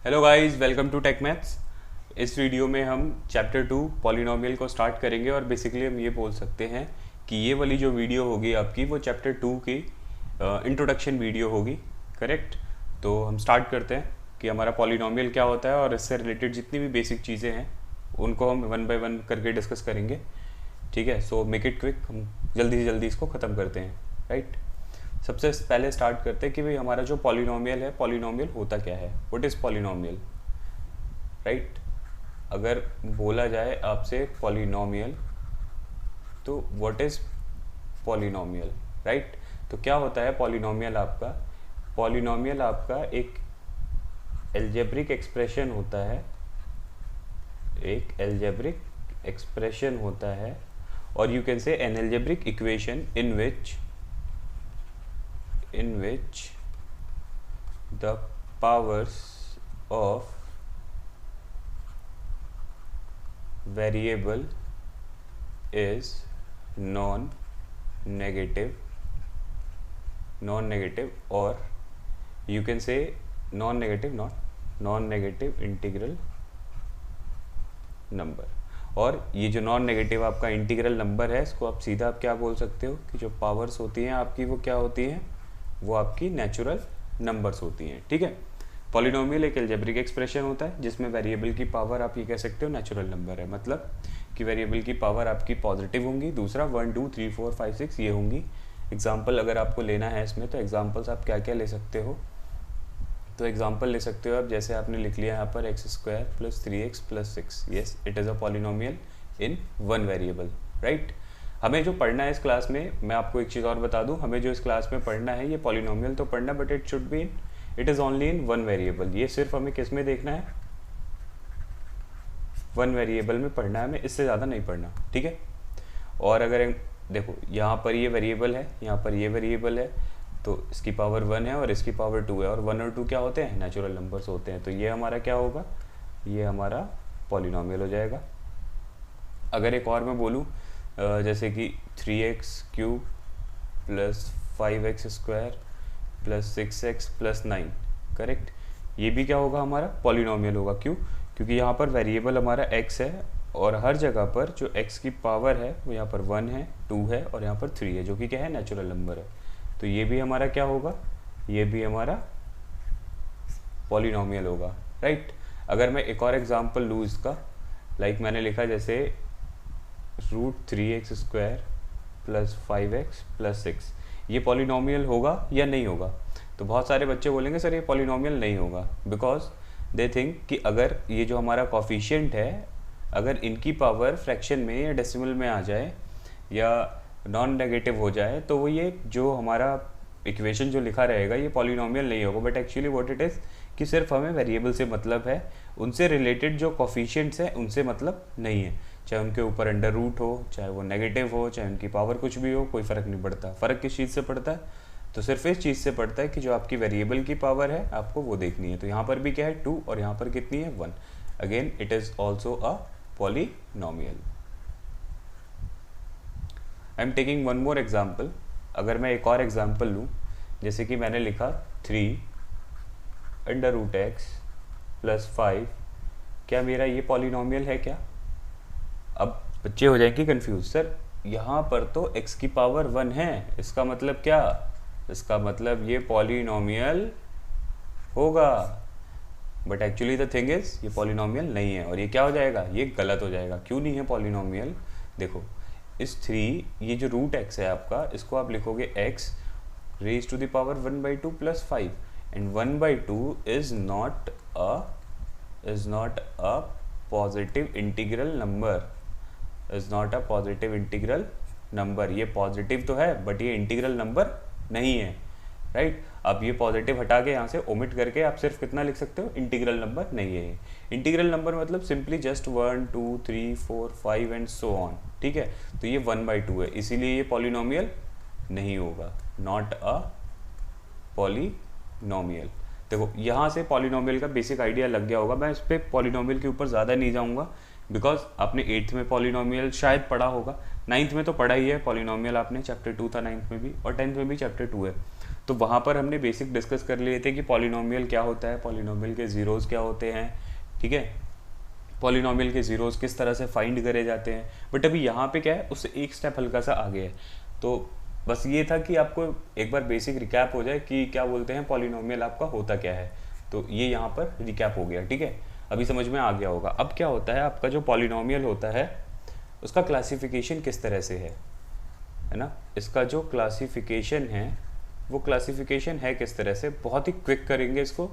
Hello guys, welcome to Tech Maths. इस video में हम चैप्टर 2 पॉलिनोमियल को स्टार्ट करेंगे और बेसिकली हम ये बोल सकते हैं कि ये वाली जो वीडियो होगी आपकी वो चैप्टर 2 की इंट्रोडक्शन वीडियो होगी। करेक्ट। तो हम स्टार्ट करते हैं कि हमारा पॉलिनोमियल क्या होता है और इससे रिलेटेड जितनी भी बेसिक चीज़ें हैं उनको हम वन बाय वन करके डिस्कस करेंगे। ठीक है, सो मेक इट क्विक, हम जल्दी से जल्दी इसको ख़त्म करते हैं। राइट। सबसे पहले स्टार्ट करते हैं कि भाई हमारा जो पॉलिनोमियल है, पॉलिनोमियल होता क्या है, व्हाट इज़ पॉलिनोमियल। राइट। अगर बोला जाए आपसे पॉलिनोमियल तो व्हाट इज़ पॉलिनोमियल। राइट। तो क्या होता है पॉलिनोमियल आपका? पॉलिनोमियल आपका एक एल्जेब्रिक एक्सप्रेशन होता है, एक एल्जेब्रिक एक्सप्रेशन होता है, और you can say an algebraic equation in which the powers of variable is non-negative, or you can say non-negative integral number. और ये जो नॉन नेगेटिव आपका इंटीग्रल नंबर है, इसको आप सीधा आप क्या बोल सकते हो कि जो पावर्स होती हैं आपकी वो क्या होती हैं, वो आपकी नेचुरल नंबर्स होती हैं। ठीक है। पॉलिनोमियल एक एल्जेब्रिक एक्सप्रेशन होता है जिसमें वेरिएबल की पावर आप ये कह सकते हो नेचुरल नंबर है, मतलब कि वेरिएबल की पावर आपकी पॉजिटिव होंगी, दूसरा 1 2 3 4 5 6 ये होंगी। एग्जाम्पल अगर आपको लेना है इसमें तो एग्जाम्पल्स आप क्या क्या ले सकते हो, तो एग्जाम्पल ले सकते हो आप, जैसे आपने लिख लिया यहाँ पर x² + 3x + 6, yes it is a polynomial in one variable. Right. हमें जो पढ़ना है इस क्लास में, मैं आपको एक चीज़ और बता दूं, हमें जो इस क्लास में पढ़ना है ये पॉलिनोमियल तो पढ़ना, but it should be it is only in one variable. ये सिर्फ हमें किस में देखना है, वन वेरिएबल में पढ़ना है हमें, इससे ज़्यादा नहीं पढ़ना। ठीक है। और अगर देखो यहाँ पर ये वेरिएबल है, यहाँ पर ये वेरिएबल है, तो इसकी पावर 1 है और इसकी पावर 2 है, और 1 और 2 क्या होते हैं, नेचुरल नंबर्स होते हैं। तो ये हमारा क्या होगा, ये हमारा पॉलिनोमियल हो जाएगा। अगर एक और मैं बोलूँ जैसे कि 3x³ + 5x² + 6x + 9, करेक्ट, ये भी क्या होगा, हमारा पॉलिनोमियल होगा। क्यों? क्योंकि यहाँ पर वेरिएबल हमारा x है और हर जगह पर जो x की पावर है वो यहाँ पर 1 है, 2 है और यहाँ पर 3 है, जो कि क्या है, नेचुरल नंबर है। तो ये भी हमारा क्या होगा, ये भी हमारा पॉलिनोमियल होगा। राइट। अगर मैं एक और एग्जांपल लूँ इसका, लाइक मैंने लिखा जैसे √3x² + 5x + 6, ये पॉलिनोमियल होगा या नहीं होगा? तो बहुत सारे बच्चे बोलेंगे सर ये पॉलिनोमियल नहीं होगा, बिकॉज दे थिंक कि अगर ये जो हमारा कॉफिशिएंट है, अगर इनकी पावर फ्रैक्शन में या डेसिमल में आ जाए या नॉन नेगेटिव हो जाए तो वो ये जो हमारा इक्वेशन जो लिखा रहेगा ये पॉलिनोमियल नहीं होगा। But actually what it is कि सिर्फ हमें वेरिएबल से मतलब है, उनसे रिलेटेड जो कॉफिशिएंट्स हैं उनसे मतलब नहीं है। चाहे उनके ऊपर अंडर रूट हो, चाहे वो नेगेटिव हो, चाहे उनकी पावर कुछ भी हो, कोई फ़र्क नहीं पड़ता। फ़र्क किस चीज़ से पड़ता है, तो सिर्फ इस चीज़ से पड़ता है कि जो आपकी वेरिएबल की पावर है आपको वो देखनी है। तो यहाँ पर भी क्या है, 2, और यहाँ पर कितनी है, 1। Again it is also a polynomial. I am taking one more example. अगर मैं एक और एग्जाम्पल लूँ, जैसे कि मैंने लिखा 3√x + 5, क्या मेरा ये पॉलिनोमियल है क्या? अब बच्चे हो जाएंगे कंफ्यूज, सर यहाँ पर तो x की पावर 1 है, इसका मतलब क्या, इसका मतलब ये पॉलिनोमियल होगा। But actually the thing is ये पॉलिनोमियल नहीं है, और ये क्या हो जाएगा, ये गलत हो जाएगा। क्यों नहीं है पॉलिनोमियल? देखो इस 3, ये जो √x है आपका, इसको आप लिखोगे x raised to the power 1/2 + 5, and 1/2 is not a positive integral number, is not a positive integral number। ये पॉजिटिव तो है बट ये इंटीग्रल नंबर नहीं है। राइट। अब ये पॉजिटिव हटा के यहाँ से ओमिट करके आप सिर्फ कितना लिख सकते हो, इंटीग्रल नंबर नहीं है। इंटीग्रल नंबर मतलब simply just 1 2 3 4 5 and so on. ठीक है। तो ये 1/2 है, इसीलिए ये पॉलिनोमियल नहीं होगा, नॉट अ पॉलिनोमियल। देखो यहाँ से पॉलिनोमियल का बेसिक आइडिया लग गया होगा। मैं इस पर पॉलिनोमियल के ऊपर ज़्यादा नहीं जाऊँगा, बिकॉज आपने 8th में पॉलिनोमियल शायद पढ़ा होगा, 9th में तो पढ़ा ही है पॉलिनोमियल आपने, चैप्टर 2 था 9th में भी, और 10th में भी चैप्टर 2 है। तो वहाँ पर हमने बेसिक डिस्कस कर लिए थे कि पॉलिनोमियल क्या होता है, पॉलिनोमियल के ज़ीरोज़ क्या होते हैं, ठीक है, पॉलिनोमियल के ज़ीरोज़ किस तरह से फाइंड करे जाते हैं। बट अभी यहाँ पे क्या है, उससे एक स्टेप हल्का सा आगे है। तो बस ये था कि आपको एक बार बेसिक रिकैप हो जाए कि क्या बोलते हैं पॉलिनोमियल आपका होता क्या है। तो ये यहाँ पर रिकैप हो गया, ठीक है, अभी समझ में आ गया होगा। अब क्या होता है, आपका जो पॉलिनोमियल होता है उसका क्लासिफिकेशन किस तरह से है ना, इसका जो क्लासिफिकेशन है वो क्लासिफिकेशन है किस तरह से, बहुत ही क्विक करेंगे इसको,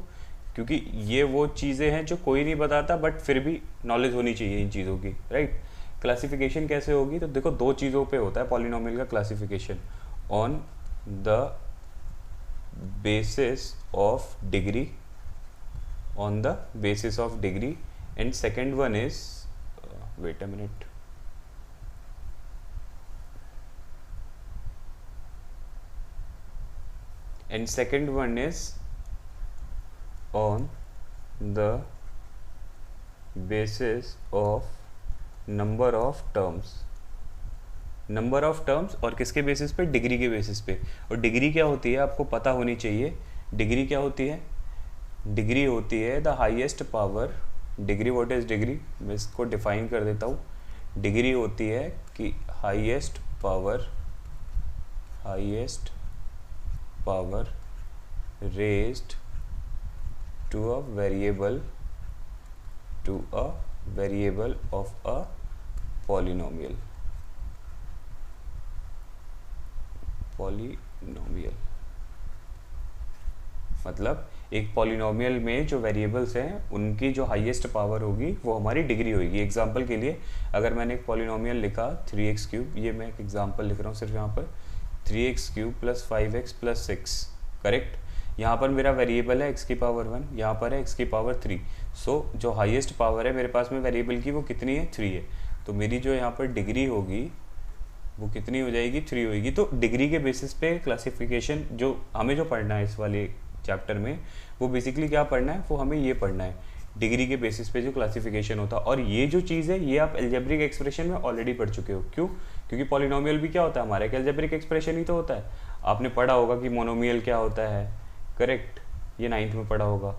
क्योंकि ये वो चीज़ें हैं जो कोई नहीं बताता, बट फिर भी नॉलेज होनी चाहिए इन चीज़ों की, राइट। क्लासिफिकेशन कैसे होगी, तो देखो दो चीज़ों पे होता है पॉलिनोमियल का classification, on the basis of degree, on the basis of degree, and second one is wait a minute, and second one is on the basis of number of terms, number of terms, और किसके basis पे, degree के basis पे। और degree क्या होती है आपको पता होनी चाहिए, डिग्री क्या होती है, डिग्री होती है the highest power, degree what is degree, मैं इसको डिफाइन कर देता हूँ, डिग्री होती है कि highest power raised to a variable of a polynomial मतलब एक पॉलिनोमियल में जो वेरिएबल्स हैं उनकी जो हाईएस्ट पावर होगी वो हमारी डिग्री होगी। एग्जांपल के लिए अगर मैंने एक पॉलिनोमियल लिखा 3x³ ये मैं एक एग्जांपल लिख रहा हूँ सिर्फ यहाँ पर, 3x³ + 5x + 6, करेक्ट। यहाँ पर मेरा वेरिएबल है x की पावर 1, यहाँ पर है x की पावर 3। सो जो हाईएस्ट पावर है मेरे पास में वेरिएबल की वो कितनी है, 3 है। तो मेरी जो यहाँ पर डिग्री होगी वो कितनी हो जाएगी, 3 होगी। तो डिग्री के बेसिस पे क्लासिफिकेशन जो हमें जो पढ़ना है इस वाले चैप्टर में, वो बेसिकली क्या पढ़ना है, वो हमें ये पढ़ना है डिग्री के बेसिस पे जो क्लासिफिकेशन होता है। और ये जो चीज़ है ये आप एल्जेब्रिक एक्सप्रेशन में ऑलरेडी पढ़ चुके हो। क्यों, क्योंकि पॉलिनोमियल भी क्या होता है हमारा, एक एल्जेब्रिक एक्सप्रेशन ही तो होता है। आपने पढ़ा होगा कि मोनोमियल क्या होता है, करेक्ट, ये 9th में पढ़ा होगा,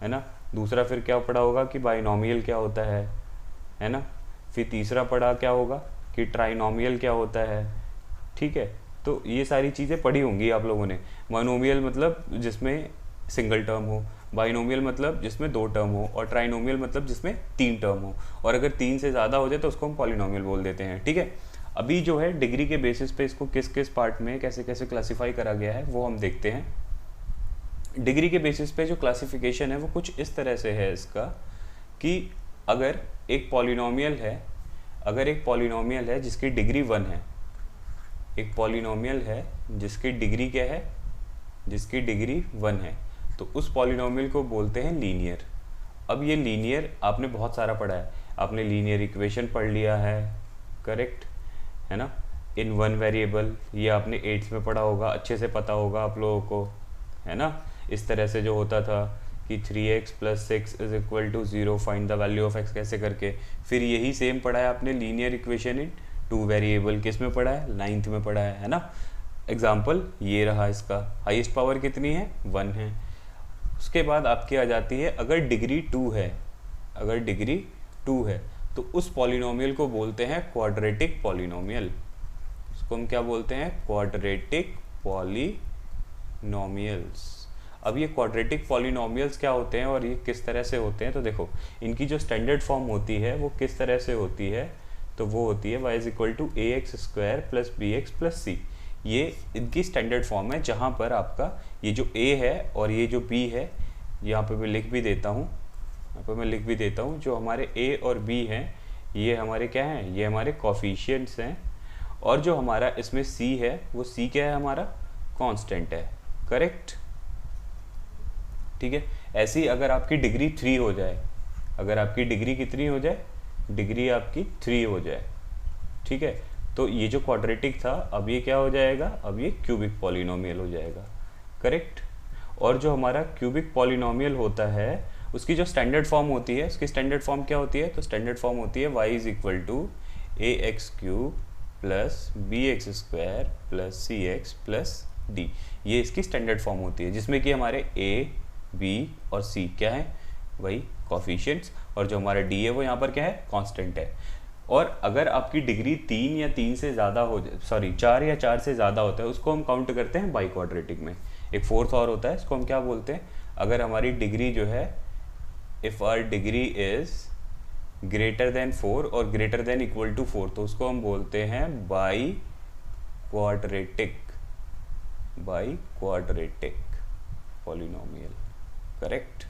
है ना। दूसरा फिर क्या पढ़ा होगा कि बाइनोमियल क्या होता है ना। फिर तीसरा पढ़ा क्या होगा कि ट्राइनोमियल क्या होता है, ठीक है। तो ये सारी चीज़ें पढ़ी होंगी आप लोगों ने। मोनोमियल मतलब जिसमें सिंगल टर्म हो, बाइनोमियल मतलब जिसमें 2 टर्म हो, और ट्राइनोमियल मतलब जिसमें 3 टर्म हो। और अगर 3 से ज़्यादा हो जाए तो उसको हम पॉलिनोमियल बोल देते हैं, ठीक है। अभी जो है डिग्री के बेसिस पे इसको किस किस पार्ट में कैसे कैसे क्लासीफाई करा गया है वो हम देखते हैं। डिग्री के बेसिस पे जो क्लासिफिकेशन है वो कुछ इस तरह से है इसका कि अगर एक पॉलिनोमियल है जिसकी डिग्री 1 है, एक पॉलिनोमियल है जिसकी डिग्री क्या है, जिसकी डिग्री 1 है, तो उस पॉलिनोमियल को बोलते हैं लीनियर। अब ये लीनियर आपने बहुत सारा पढ़ा है, आपने लीनियर इक्वेशन पढ़ लिया है, करेक्ट, है ना, इन 1 वेरिएबल, ये आपने 8th में पढ़ा होगा, अच्छे से पता होगा आप लोगों को, है ना। इस तरह से जो होता था कि 3x + 6 = 0, find the value of x कैसे करके। फिर यही सेम पढ़ा है आपने लीनियर इक्वेशन इन 2 वेरिएबल, किस में पढ़ा है, 9th में पढ़ा है ना। एग्जाम्पल ये रहा, इसका हाईएस्ट पावर कितनी है, 1 है। उसके बाद आपकी आ जाती है अगर डिग्री 2 है, अगर डिग्री 2 है तो उस पॉलिनोमियल को बोलते हैं क्वाड्रेटिक पॉलिनोमियल। उसको हम क्या बोलते हैं, क्वाड्रेटिक पॉलिनोमियल्स। अब ये क्वाड्रेटिक पॉलिनोमियल्स क्या होते हैं और ये किस तरह से होते हैं, तो देखो इनकी जो स्टैंडर्ड फॉर्म होती है वो किस तरह से होती है, तो वो होती है y = ax² + bx + c। ये इनकी स्टैंडर्ड फॉर्म है, जहाँ पर आपका ये जो a है और ये जो b है, यहाँ पे मैं लिख भी देता हूँ, जो हमारे a और b हैं ये हमारे क्या हैं, ये हमारे कोफिशिएंट्स हैं। और जो हमारा इसमें c है वो c क्या है, हमारा कांस्टेंट है, करेक्ट, ठीक है। ऐसे ही अगर आपकी डिग्री 3 हो जाए, अगर आपकी डिग्री कितनी हो जाए, डिग्री आपकी 3 हो जाए, ठीक है, तो ये जो क्वाड्रेटिक था अब ये क्या हो जाएगा, अब ये क्यूबिक पॉलिनोमियल हो जाएगा, करेक्ट। और जो हमारा क्यूबिक पॉलिनोमियल होता है उसकी जो स्टैंडर्ड फॉर्म होती है, उसकी स्टैंडर्ड फॉर्म क्या होती है, तो स्टैंडर्ड फॉर्म होती है y = ax³ + bx² + cx + D, ये इसकी स्टैंडर्ड फॉर्म होती है, जिसमें कि हमारे ए, बी और सी क्या है, वही कोफिशिएंट्स, और जो हमारा डी है वो यहाँ पर क्या है, कांस्टेंट है। और अगर आपकी डिग्री 3 या 3 से ज़्यादा हो जाए, सॉरी 4 या 4 से ज़्यादा होता है, उसको हम काउंट करते हैं बाई क्वाड्रेटिक में। एक फोर्थ और होता है, इसको हम क्या बोलते हैं, अगर हमारी डिग्री जो है, if our degree is greater than 4 और ग्रेटर देन इक्वल टू 4, तो उसको हम बोलते हैं बाई क्वाड्रेटिक पॉलिनोमियल, करेक्ट।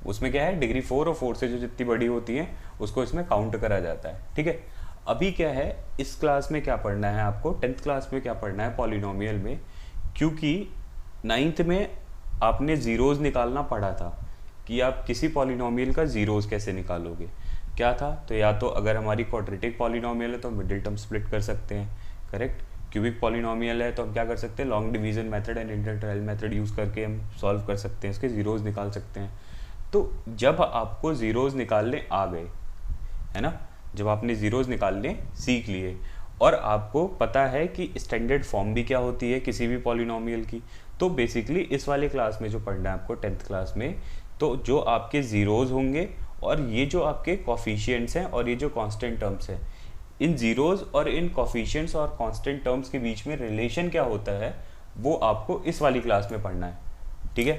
उसमें क्या है, डिग्री 4 और 4 से जो जितनी बड़ी होती है उसको इसमें काउंट करा जाता है, ठीक है। अभी क्या है, इस क्लास में क्या पढ़ना है आपको, 10th क्लास में क्या पढ़ना है पॉलिनोमियल में, क्योंकि 9th में आपने ज़ीरोज़ निकालना पड़ा था कि आप किसी पॉलिनोमियल का ज़ीरोज़ कैसे निकालोगे। क्या था, तो या तो अगर हमारी क्वाड्रेटिक पॉलिनोमियल है तो मिडिल टर्म स्प्लिट कर सकते हैं, करेक्ट। क्यूबिक पॉलिनोमियल है तो हम क्या कर सकते हैं, long division method and integral method use करके हम सॉल्व कर सकते हैं, इसके ज़ीरोज़ निकाल सकते हैं। तो जब आपको ज़ीरोज़ निकालने आ गए, है ना, जब आपने ज़ीरोज़ निकालने सीख लिए और आपको पता है कि स्टैंडर्ड फॉर्म भी क्या होती है किसी भी पॉलिनोमियल की, तो बेसिकली इस वाले क्लास में जो पढ़ना है आपको 10th क्लास में, तो जो आपके ज़ीरोज़ होंगे और ये जो आपके कोफिशिएंट्स हैं और ये जो कांस्टेंट टर्म्स हैं, इन ज़ीरोज़ और इन कोफिशिएंट्स और कांस्टेंट टर्म्स के बीच में रिलेशन क्या होता है वो आपको इस वाली क्लास में पढ़ना है, ठीक है।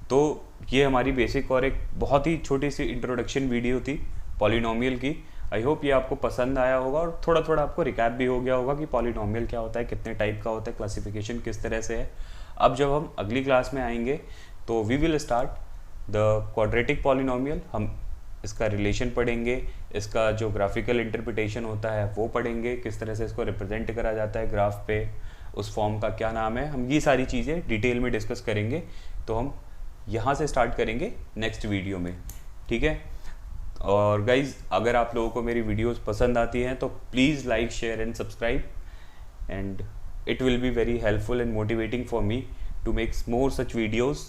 तो ये हमारी बेसिक और एक बहुत ही छोटी सी इंट्रोडक्शन वीडियो थी पॉलिनोमियल की। आई होप ये आपको पसंद आया होगा और थोड़ा थोड़ा आपको रिकैप भी हो गया होगा कि पॉलिनोमियल क्या होता है, कितने टाइप का होता है, क्लासिफिकेशन किस तरह से है। अब जब हम अगली क्लास में आएंगे तो we will start the quadratic polynomial. हम इसका रिलेशन पढ़ेंगे, इसका जो ग्राफिकल इंटरप्रिटेशन होता है वो पढ़ेंगे, किस तरह से इसको रिप्रेजेंट करा जाता है ग्राफ पे, उस फॉर्म का क्या नाम है, हम ये सारी चीज़ें डिटेल में डिस्कस करेंगे। तो हम यहाँ से स्टार्ट करेंगे नेक्स्ट वीडियो में, ठीक है। और गाइज, अगर आप लोगों को मेरी वीडियोस पसंद आती हैं तो please like, share and subscribe, and it will be very helpful and motivating for me to make more such videos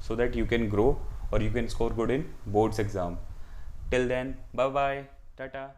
so that you can grow or you can score good in boards exam. Till then, bye bye, tata.